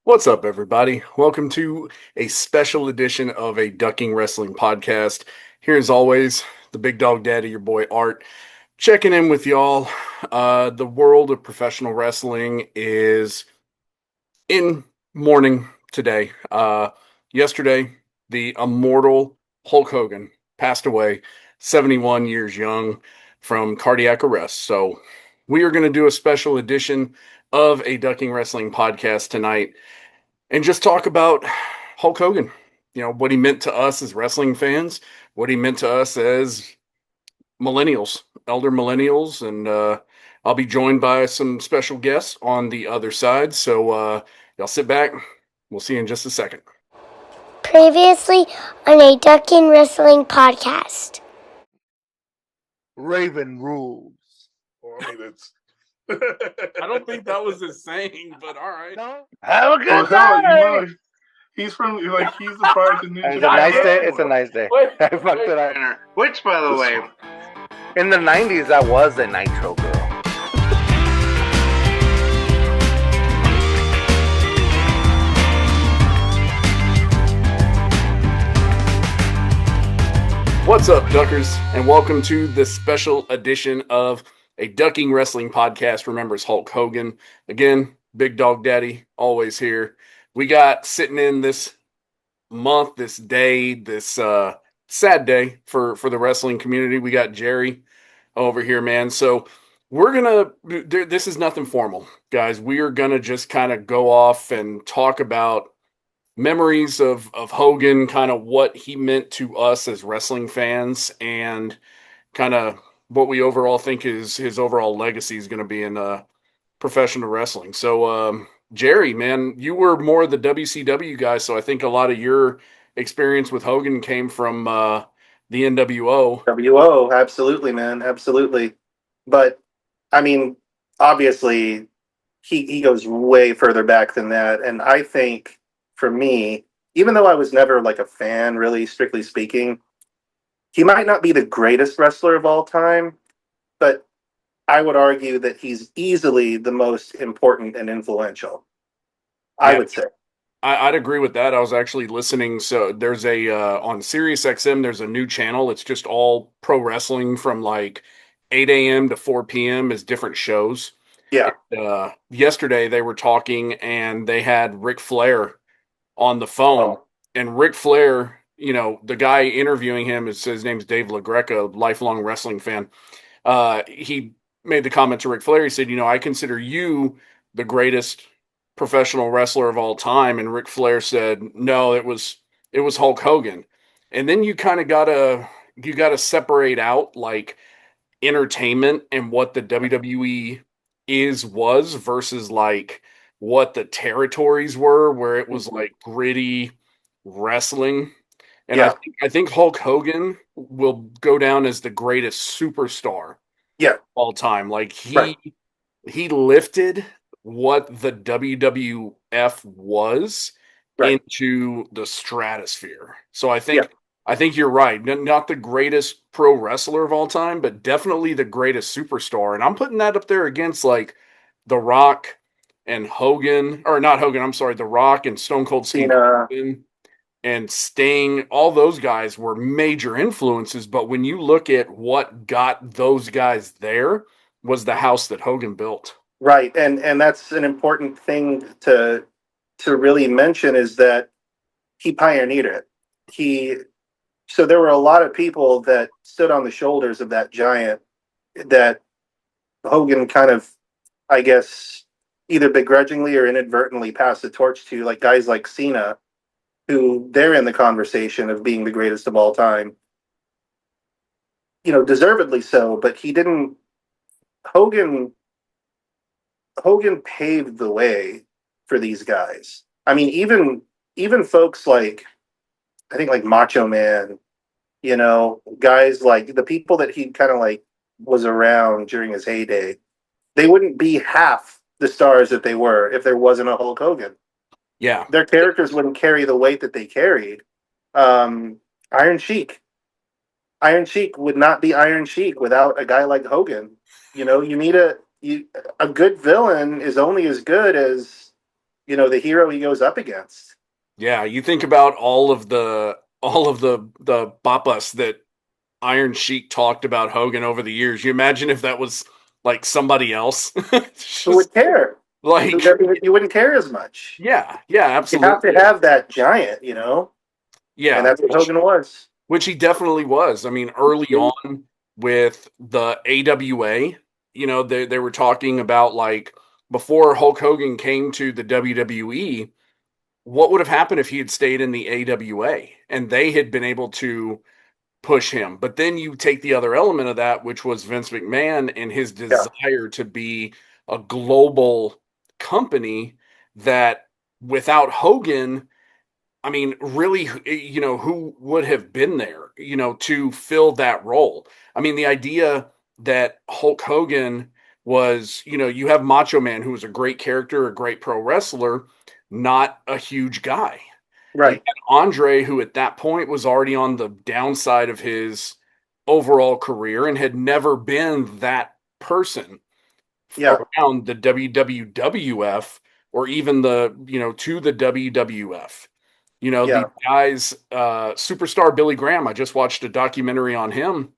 What's up, everybody? Welcome to a special edition of a Ducking Wrestling podcast. Here, as always, the big dog daddy, your boy Art, checking in with y'all. The world of professional wrestling is in mourning today. Yesterday, the immortal Hulk Hogan passed away, 71 years young, from cardiac arrest. So, we are going to do a special edition of a Ducking Wrestling podcast tonight and just talk about Hulk Hogan. You know, what he meant to us as wrestling fans, what he meant to us as millennials, elder millennials, and I'll be joined by some special guests on the other side. So y'all sit back. We'll see you in just a second. Previously on a Ducking Wrestling podcast. Raven rules. Well, I mean, it's. I don't think that was his saying, but all right. No? Have a good Well, hell, time. he's from he's the part of the It's a nice day. It's a nice day. I fucked it up. Which, by the way, In the 90s, I was a Nitro girl. What's up, Duckers, and welcome to this special edition of a Ducking Wrestling podcast. Remembers Hulk Hogan. Again, Big Dog Daddy, always here. We got sitting in this month, this day, this sad day for the wrestling community. We got Jerry over here, man. So this is nothing formal, guys. We are gonna just kind of go off and talk about memories of Hogan, kind of what he meant to us as wrestling fans, and kind of what we overall think is his overall legacy is going to be in professional wrestling. So, Jerry, man, you were more the WCW guy, so I think a lot of your experience with Hogan came from the NWO. WO, absolutely, man, absolutely. But I mean, obviously, he goes way further back than that, and I think for me, even though I was never like a fan, really strictly speaking, he might not be the greatest wrestler of all time, but I would argue that he's easily the most important and influential. I would say. I'd agree with that. I was actually listening. So there's a on Sirius XM, there's a new channel. It's just all pro wrestling from like 8 a.m. to 4 p.m. is different shows. Yeah. Yesterday they were talking and they had Ric Flair on the phone. And Ric Flair, you know, the guy interviewing him, his name's Dave LaGreca, lifelong wrestling fan. He made the comment to Ric Flair. He said, you know, I consider you the greatest professional wrestler of all time. And Ric Flair said, no, it was Hulk Hogan. And then you kind of gotta separate out like entertainment and what the WWE was versus like what the territories were, where it was like gritty wrestling. And Yeah. I think Hulk Hogan will go down as the greatest superstar Yeah. of all time. Like Right. he lifted what the WWF was Right. into the stratosphere. So I think you're right. Not the greatest pro wrestler of all time, but definitely the greatest superstar. And I'm putting that up there against like The Rock and Hogan, or not Hogan, I'm sorry, The Rock and Stone Cold Steve Cena. Austin and Sting. All those guys were major influences, but when you look at what got those guys there was the house that Hogan built. Right. And that's an important thing to really mention is that he pioneered it. So there were a lot of people that stood on the shoulders of that giant that Hogan kind of, I guess, either begrudgingly or inadvertently passed the torch to, like guys like Cena, who they're in the conversation of being the greatest of all time. You know, deservedly so, but he didn't. Hogan paved the way for these guys. I mean, even folks like, I think like Macho Man, you know, guys like the people that he kind of like was around during his heyday, they wouldn't be half the stars that they were if there wasn't a Hulk Hogan. Yeah. Their characters wouldn't carry the weight that they carried. Iron Sheik would not be Iron Sheik without a guy like Hogan. You know, you need a good villain is only as good as the hero he goes up against. Yeah, you think about all of the boppas that Iron Sheik talked about Hogan over the years. You imagine if that was like somebody else? It's Who just would care? like, You wouldn't care as much. yeah, yeah, You have to absolutely. have that giant, and Yeah, that's what Hogan was. which he definitely was. I mean, early on with the AWA, they were talking about like before Hulk Hogan came to the WWE, what would have happened if he had stayed in the AWA and they had been able to push him. But then you take the other element of that, which was Vince McMahon and his Yeah, desire to be a global company that without Hogan, I mean, really, who would have been there, to fill that role? I mean, the idea that Hulk Hogan was, you have Macho Man, who was a great character, a great pro wrestler, not a huge guy. You right. had Andre, who at that point was already on the downside of his overall career and had never been that person Yeah, around the WWF or even to the WWF. yeah, The guys, superstar Billy Graham, I just watched a documentary on him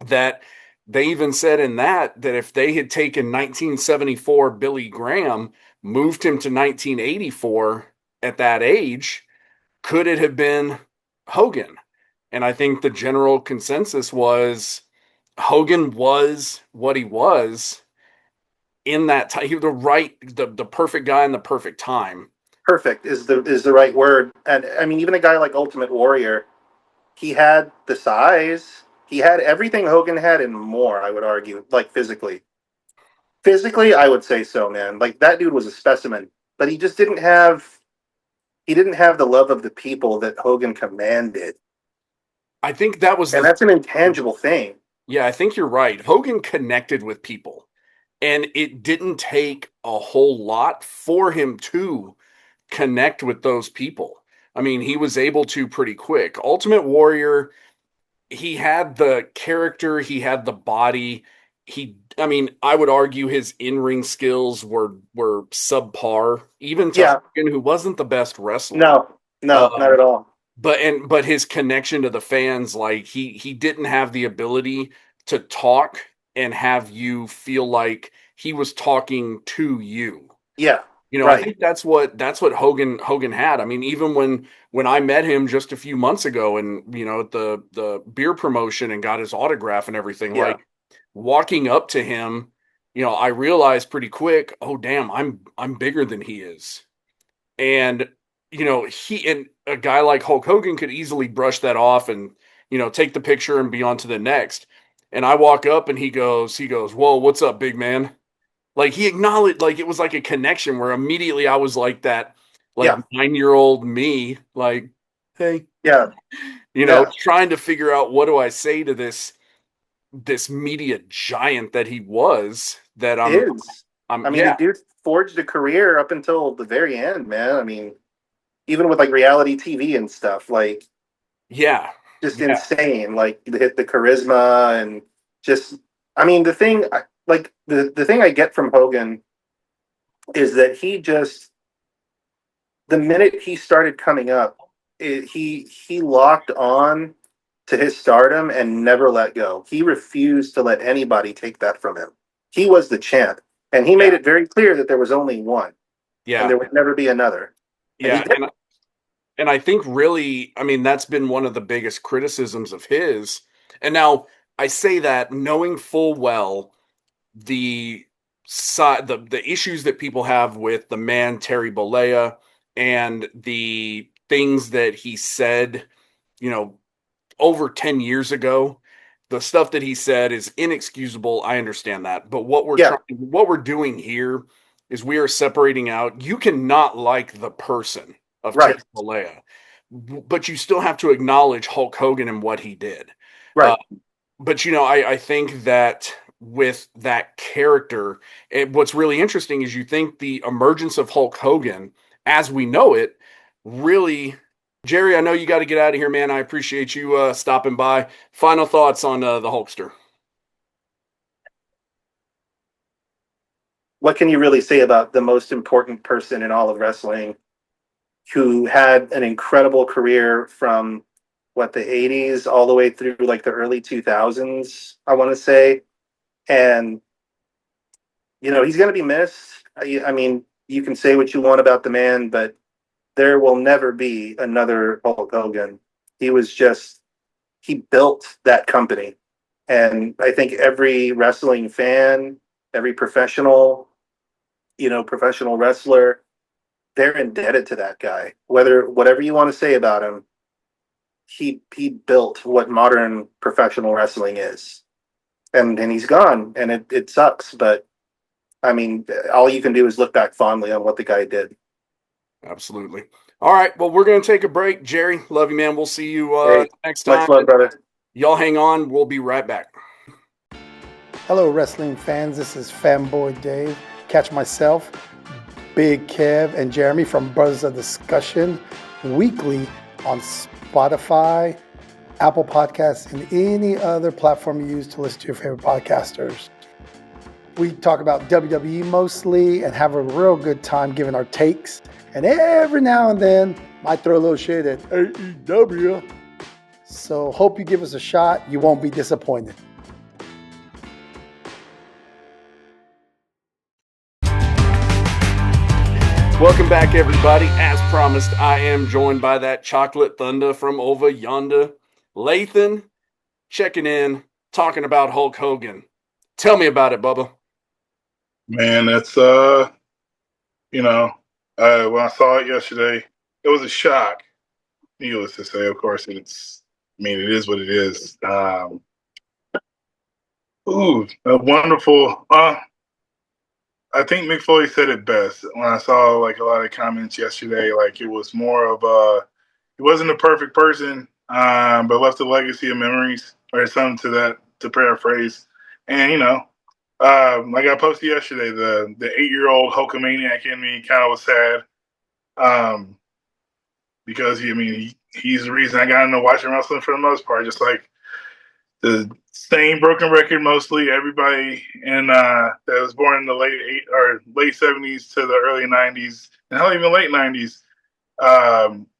that they even said in that if they had taken 1974 Billy Graham, moved him to 1984 at that age, could it have been Hogan? And I think the general consensus was Hogan was what he was in that time. He was the perfect guy in the perfect time. perfect is the right word. And I mean, even a guy like Ultimate Warrior, he had the size, he had everything Hogan had and more. I would argue, like physically. Physically, I would say so, man. Like that dude was a specimen, but he just didn't have. He didn't have the love of the people that Hogan commanded, I think that was and the that's an intangible thing. Yeah, I think you're right. Hogan connected with people, and it didn't take a whole lot for him to connect with those people. I mean, he was able to pretty quick. Ultimate Warrior, he had the character, he had the body. I mean, I would argue his in-ring skills were subpar, even to Yeah, Hogan, who wasn't the best wrestler. no, no, not Um, at all. but his connection to the fans, like he didn't have the ability to talk and have you feel like he was talking to you. Yeah, I right. think that's what Hogan had. I mean, even when I met him just a few months ago, and at the beer promotion and got his autograph and everything, Yeah, like walking up to him, I realized pretty quick, oh damn, I'm bigger than he is. And he and a guy like Hulk Hogan could easily brush that off and take the picture and be on to the next. And I walk up and he goes, "Whoa, what's up, big man?" Like he acknowledged, like it was like a connection where immediately I was like that, like yeah, 9-year-old me, like, hey, yeah, yeah. trying to figure out what do I say to this media giant that he was. That Is. I'm I mean, the yeah, dude forged a career up until the very end, man. I mean, even with like reality TV and stuff, like yeah, just yeah, insane. Like the charisma and just, I mean, the thing I get from Hogan is that he just, the minute he started coming up, he locked on to his stardom and never let go. He refused to let anybody take that from him. He was the champ, and he made yeah, it very clear that there was only one, and yeah, there would never be another. And he yeah. did. And I think really, I mean, that's been one of the biggest criticisms of his. And now I say that knowing full well the the issues that people have with the man Terry Bollea and the things that he said, you know, over 10 years ago. The stuff that he said is inexcusable. I understand that. But Yeah, what we're doing here is we are separating out. You cannot like the person of Terry right, Bollea, but you still have to acknowledge Hulk Hogan and what he did. Uh, right. but I think that with that character, what's really interesting is you think the emergence of Hulk Hogan, as we know it, really. Jerry, I know you got to get out of here, man. I appreciate you stopping by. Final thoughts on the Hulkster. what can you really say about the most important person in all of wrestling, who had an incredible career from the 80s all the way through like the early 2000s, I want to say. And, he's going to be missed. I mean, you can say what you want about the man, but there will never be another Hulk Hogan. He built that company. And I think every wrestling fan, every professional wrestler, they're indebted to that guy. Whatever you want to say about him, he built what modern professional wrestling is. And he's gone, and it sucks, but I mean, all you can do is look back fondly on what the guy did. Absolutely. All right. Well, we're going to take a break. Jerry, love you, man. We'll see you Hey, next much time. love, brother. Y'all hang on. We'll be right back. Hello, wrestling fans. This is Fanboy Dave. Catch myself, Big Kev, and Jeremy from Brothers of Discussion weekly on Spotify, Apple Podcasts, and any other platform you use to listen to your favorite podcasters. We talk about WWE mostly and have a real good time giving our takes. And every now and then, might throw a little shade at AEW. So hope you give us a shot. You won't be disappointed. Welcome back, everybody. As promised, I am joined by that chocolate thunder from over yonder, Lathan, checking in, talking about Hulk Hogan. Tell me about it, Bubba. Man, that's when I saw it yesterday, it was a shock. Needless to say, of course, it is what it is. A wonderful. I think Mick Foley said it best when I saw like a lot of comments yesterday. Like it was more of he wasn't a perfect person, but left a legacy of memories or something to paraphrase. And like I posted yesterday, the 8-year-old Hulkamaniac in me kind of was sad, because he's the reason I got into watching wrestling for the most part. Just like the same broken record, mostly everybody that was born in the late 70s to the early 90s, and hell, even late 90s,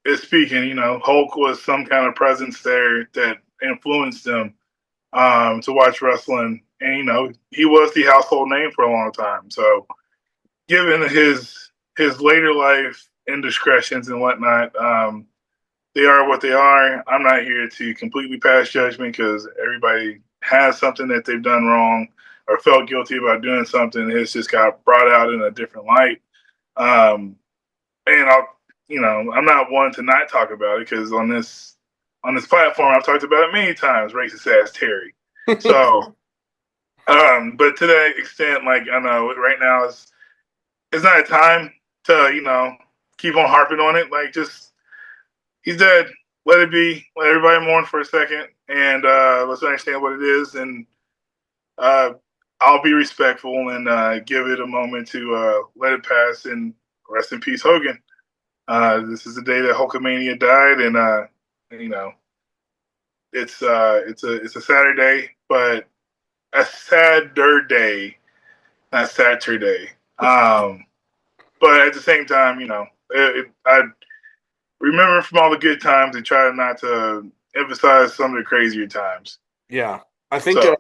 is speaking. Hulk was some kind of presence there that influenced them to watch wrestling, and he was the household name for a long time. So, given his later life indiscretions and whatnot, they are what they are. I'm not here to completely pass judgment, because everybody has something that they've done wrong or felt guilty about doing something. It's just got brought out in a different light. And I'm not one to not talk about it, because on this platform, I've talked about it many times, racist ass Terry. So, but to that extent, like, I know right now it's not a time to, keep on harping on it. Like, just, he's dead. Let it be. Let everybody mourn for a second, and let's understand what it is. And I'll be respectful and give it a moment to let it pass. And rest in peace, Hogan. This is the day that Hulkamania died, and it's a Saturday, but a sadder day, not Saturday. But at the same time, I remember from all the good times and try not to emphasize some of the crazier times. Yeah, I think you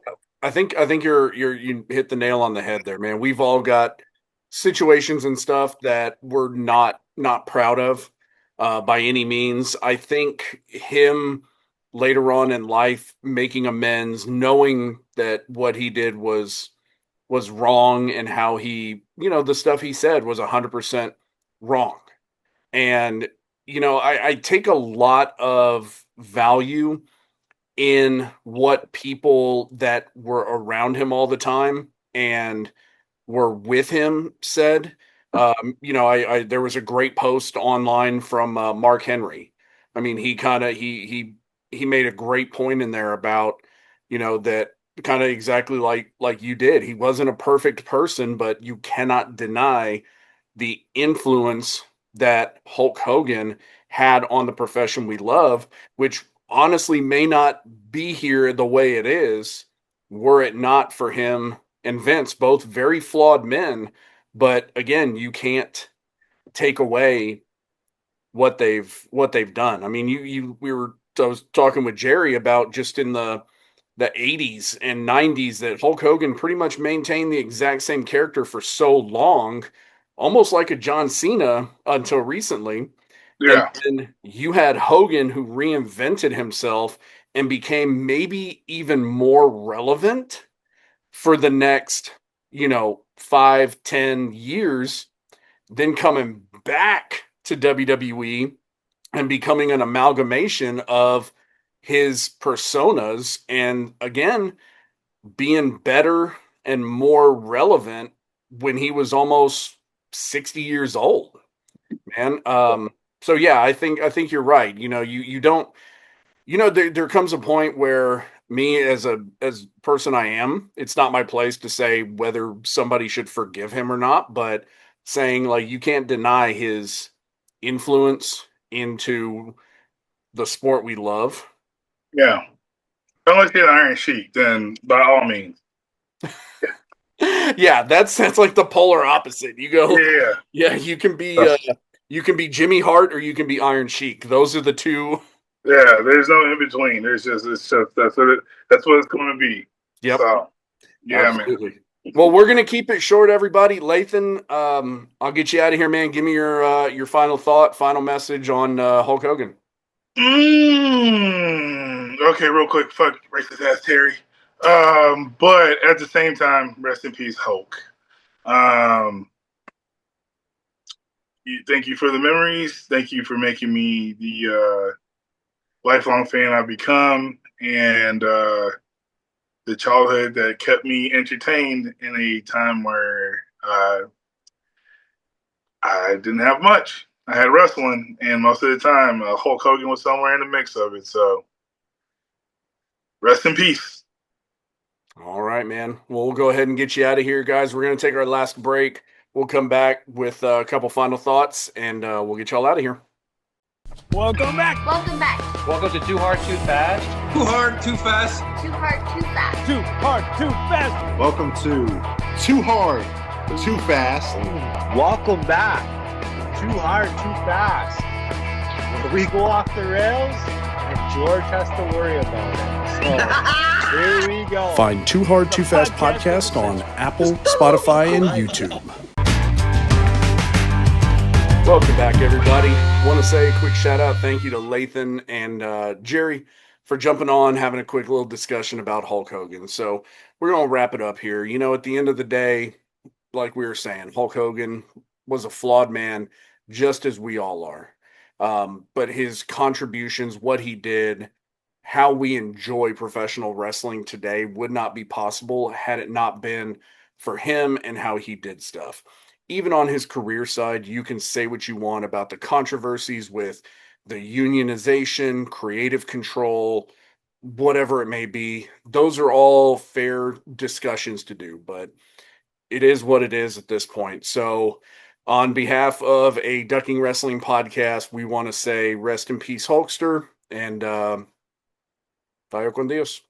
hit the nail on the head there, man. We've all got situations and stuff that we're not proud of by any means. I think him later on in life making amends, knowing that what he did was wrong, and how he, the stuff he said was 100% wrong. And I take a lot of value in what people that were around him all the time and were with him said. There was a great post online from Mark Henry. I mean, he made a great point in there about, that kind of exactly like you did. He wasn't a perfect person, but you cannot deny the influence that Hulk Hogan had on the profession we love, which honestly may not be here the way it is were it not for him and Vince, both very flawed men, But again, you can't take away what they've done. I mean, I was talking with Jerry about just in the 80s and 90s that Hulk Hogan pretty much maintained the exact same character for so long, almost like a John Cena until recently. And Yeah. then you had Hogan who reinvented himself and became maybe even more relevant for the next, 5, 10 years, then coming back to WWE and becoming an amalgamation of his personas and again being better and more relevant when he was almost 60 years old, man. So yeah, I think you're right. You don't, there comes a point where me as person I am, it's not my place to say whether somebody should forgive him or not, but saying like you can't deny his influence into the sport we love. Yeah. Unless you're an Iron Sheik, then by all means. Yeah, that's like the polar opposite. You go, Yeah. yeah, you can be Jimmy Hart or you can be Iron Sheik. Those are the two. Yeah. There's no in between. It's just that's what it's going to be. Yep, So yeah, man. absolutely. Well, we're gonna keep it short, everybody. Lathan, I'll get you out of here, man. Give me your final thought, final message on Hulk Hogan. Okay, real quick. Fuck racist ass Terry. But at the same time, rest in peace, Hulk. Um, thank you for the memories. Thank you for making me the lifelong fan I've become, and the childhood that kept me entertained in a time where I didn't have much. I had wrestling, and most of the time, Hulk Hogan was somewhere in the mix of it. So, rest in peace. All right, man. Well, we'll go ahead and get you out of here, guys. We're gonna take our last break. We'll come back with a couple final thoughts, and we'll get y'all out of here. Welcome back. Welcome back. Welcome to Too Hard, Too Fast. Too hard, too fast. Too hard, too fast. Too Hard, Too Fast. Welcome to Too Hard, Too Fast. Welcome back. Too Hard, Too Fast. Where we go off the rails and George has to worry about it. So here we go. Find Too Hard, Too Fast podcast on Apple, Spotify, and YouTube. Welcome back, everybody. Want to say a quick shout out, thank you to Lathan and Jerry for jumping on, having a quick little discussion about Hulk Hogan. So we're going to wrap it up here. At the end of the day, like we were saying, Hulk Hogan was a flawed man, just as we all are. But his contributions, what he did, how we enjoy professional wrestling today would not be possible had it not been for him and how he did stuff. Even on his career side, you can say what you want about the controversies with the unionization, creative control, whatever it may be. Those are all fair discussions to do, but it is what it is at this point. So, on behalf of a Ducking Wrestling podcast, we want to say rest in peace, Hulkster, and vaya con Dios.